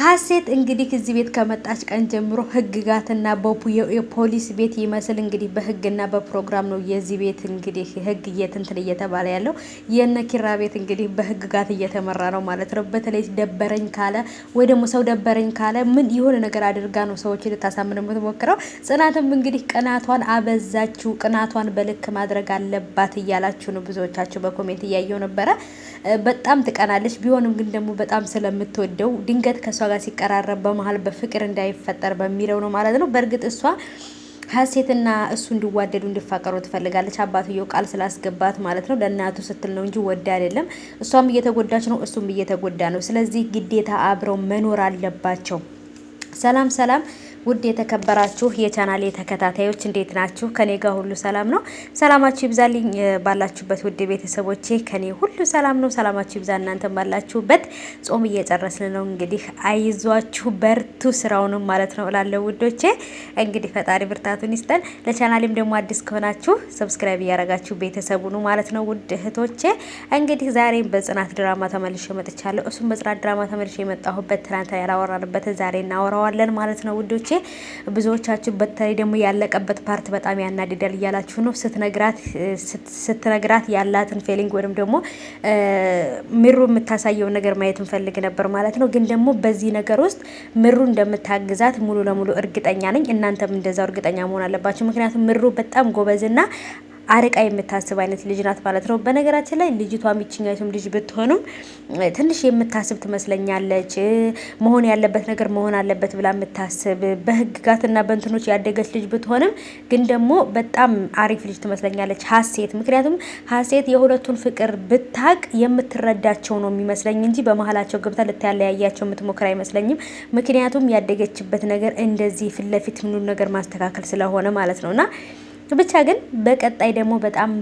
ሀሴት እንግዲህ እዚህ ቤት ከመጣች ቀን ጀምሮ ህግጋትና የፖሊስ ቤት ይመስል እንግዲህ በህግና በፕሮግራም ነው የዚህ ቤት እንግዲህ ህግ እየትንትን እየተባለ ያለው። የነ ኪራ ቤት እንግዲህ በህግጋት እየተመራ ነው ማለት ነው። በተለይ ደበረኝ ካለ ወይ ደግሞ ሰው ደበረኝ ካለ ምን የሆነ ነገር አድርጋ ነው ሰዎች ልታሳምን የምትሞክረው። ጽናትም እንግዲህ ቅናቷን አበዛችው፣ ቅናቷን በልክ ማድረግ አለባት እያላችሁ ነው ብዙዎቻችሁ በኮሜንት እያየው ነበረ። በጣም ትቀናለች። ቢሆንም ግን ደግሞ በጣም ስለምትወደው ድንገት ከሷ ጋር ሲቀራረብ በመሀል በፍቅር እንዳይፈጠር በሚለው ነው ማለት ነው። በእርግጥ እሷ ሀሴትና እሱ እንዲዋደዱ እንዲፋቀሩ ትፈልጋለች። አባትየው ቃል ስላስገባት ማለት ነው። ለእናቱ ስትል ነው እንጂ ወደ አይደለም። እሷም እየተጎዳች ነው፣ እሱም እየተጎዳ ነው። ስለዚህ ግዴታ አብረው መኖር አለባቸው። ሰላም ሰላም ውድ የተከበራችሁ የቻናሌ ተከታታዮች እንዴት ናችሁ? ከኔ ጋር ሁሉ ሰላም ነው። ሰላማችሁ ይብዛልኝ ባላችሁበት ውድ ቤተሰቦቼ። ከኔ ሁሉ ሰላም ነው። ሰላማችሁ ይብዛ እናንተም ባላችሁበት። ጾም እየጨረስን ነው እንግዲህ አይዟችሁ በርቱ፣ ስራውንም ማለት ነው እላለሁ ውዶቼ። እንግዲህ ፈጣሪ ብርታቱን ይስጠን። ለቻናሌም ደግሞ አዲስ ከሆናችሁ ሰብስክራይብ እያረጋችሁ ቤተሰቡ ነው ማለት ነው ውድ እህቶቼ። እንግዲህ ዛሬም በጽናት ድራማ ተመልሼ መጥቻለሁ። እሱም በጽናት ድራማ ተመልሼ የመጣሁበት ትናንት ያላወራንበት ዛሬ እናወራዋለን ማለት ነው ውዶቼ። ብዙዎቻችሁ በተለይ ደግሞ ያለቀበት ፓርት በጣም ያናድዳል እያላችሁ ነው። ስትነግራት ያላትን ፌሊንግ ወይም ደግሞ ምሩ የምታሳየው ነገር ማየት እንፈልግ ነበር ማለት ነው። ግን ደግሞ በዚህ ነገር ውስጥ ምሩ እንደምታግዛት ሙሉ ለሙሉ እርግጠኛ ነኝ። እናንተም እንደዛው እርግጠኛ መሆን አለባችሁ። ምክንያቱም ምሩ በጣም ጎበዝና አርቃ የምታስብ አይነት ልጅ ናት ማለት ነው። በነገራችን ላይ ልጅቷ ሚችኛቱም ልጅ ብትሆኑም ትንሽ የምታስብ ትመስለኛለች። መሆን ያለበት ነገር መሆን አለበት ብላ የምታስብ በህግጋትና በእንትኖች ያደገች ልጅ ብትሆንም ግን ደግሞ በጣም አሪፍ ልጅ ትመስለኛለች ሀሴት። ምክንያቱም ሀሴት የሁለቱን ፍቅር ብታቅ የምትረዳቸው ነው የሚመስለኝ እንጂ በመሀላቸው ገብታ ልታለያያቸው የምትሞክር አይመስለኝም። ምክንያቱም ያደገችበት ነገር እንደዚህ ፊት ለፊት ምኑ ነገር ማስተካከል ስለሆነ ማለት ነውና ብቻ ግን በቀጣይ ደግሞ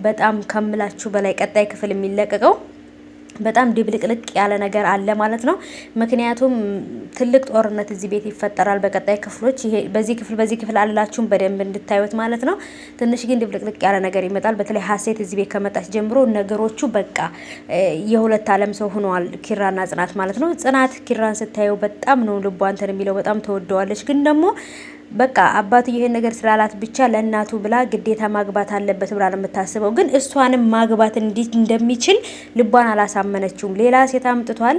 በጣም ከምላችሁ በላይ ቀጣይ ክፍል የሚለቀቀው በጣም ድብልቅልቅ ያለ ነገር አለ ማለት ነው። ምክንያቱም ትልቅ ጦርነት እዚህ ቤት ይፈጠራል በቀጣይ ክፍሎች። ይሄ በዚህ ክፍል አላችሁም በደንብ እንድታዩት ማለት ነው። ትንሽ ግን ድብልቅልቅ ያለ ነገር ይመጣል። በተለይ ሀሴት እዚህ ቤት ከመጣች ጀምሮ ነገሮቹ በቃ የሁለት ዓለም ሰው ሆነዋል ኪራና ጽናት ማለት ነው። ጽናት ኪራን ስታየው በጣም ነው ልቧ እንትን የሚለው፣ በጣም ተወደዋለች። ግን ደግሞ በቃ አባቱ ይሄን ነገር ስላላት ብቻ ለእናቱ ብላ ግዴታ ማግባት አለበት ብላ ነው የምታስበው። ግን እሷንም ማግባት እንደሚችል ልቧን አላሳመነችውም። ሌላ ሴት አምጥቷል።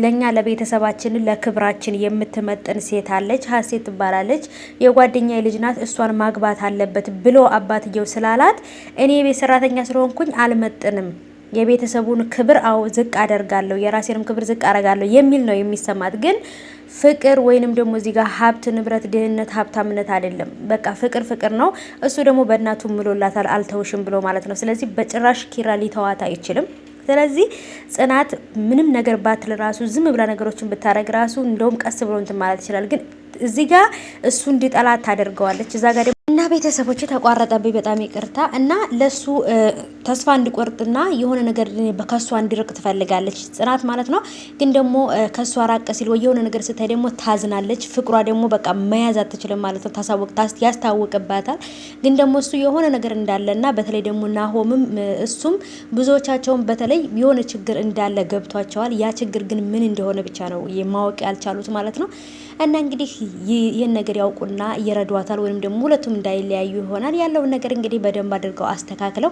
ለኛ ለቤተሰባችን ለክብራችን የምትመጥን ሴት አለች፣ ሀሴት ትባላለች። የጓደኛ ልጅ ናት፣ እሷን ማግባት አለበት ብሎ አባትየው ስላላት እኔ የቤት ሰራተኛ ስለሆንኩኝ አልመጥንም፣ የቤተሰቡን ክብር ዝቅ አደርጋለሁ፣ የራሴንም ክብር ዝቅ አደርጋለሁ የሚል ነው የሚሰማት። ግን ፍቅር ወይንም ደግሞ እዚህ ጋር ሀብት ንብረት ድህነት ሀብታምነት አይደለም። በቃ ፍቅር ነው። እሱ ደግሞ በእናቱ ምሎላታል አልተውሽም ብሎ ማለት ነው። ስለዚህ በጭራሽ ኪራ ሊተዋት አይችልም። ስለዚህ ጽናት ምንም ነገር ባትል ራሱ ዝም ብላ ነገሮችን ብታረግ ራሱ እንደውም ቀስ ብሎ እንትን ማለት ይችላል። ግን እዚህ ጋር እሱ እንዲጠላት ታደርገዋለች። እዛ ጋር እና ቤተሰቦች ተቋረጠብኝ፣ በጣም ይቅርታ። እና ለሱ ተስፋ እንዲቆርጥና የሆነ ነገር ከሷ እንዲርቅ ትፈልጋለች ጽናት ማለት ነው። ግን ደግሞ ከሷ ራቅ ሲል ወይ የሆነ ነገር ስታይ ደግሞ ታዝናለች። ፍቅሯ ደግሞ በቃ መያዝ አትችልም ማለት ነው። ያስታውቅባታል። ግን ደግሞ እሱ የሆነ ነገር እንዳለና በተለይ ደግሞ ናሆምም እሱም ብዙዎቻቸውን በተለይ የሆነ ችግር እንዳለ ገብቷቸዋል። ያ ችግር ግን ምን እንደሆነ ብቻ ነው ማወቅ ያልቻሉት ማለት ነው። እና እንግዲህ ይህን ነገር ያውቁና ይረዷታል፣ ወይም ደግሞ ሁለቱም እንዳይለያዩ ይሆናል። ያለውን ነገር እንግዲህ በደንብ አድርገው አስተካክለው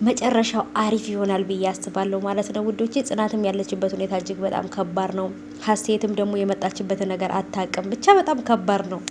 መጨረሻው አሪፍ ይሆናል ብዬ አስባለሁ ማለት ነው ውዶቼ። ጽናትም ያለችበት ሁኔታ እጅግ በጣም ከባድ ነው። ሀሴትም ደግሞ የመጣችበት ነገር አታውቅም። ብቻ በጣም ከባድ ነው።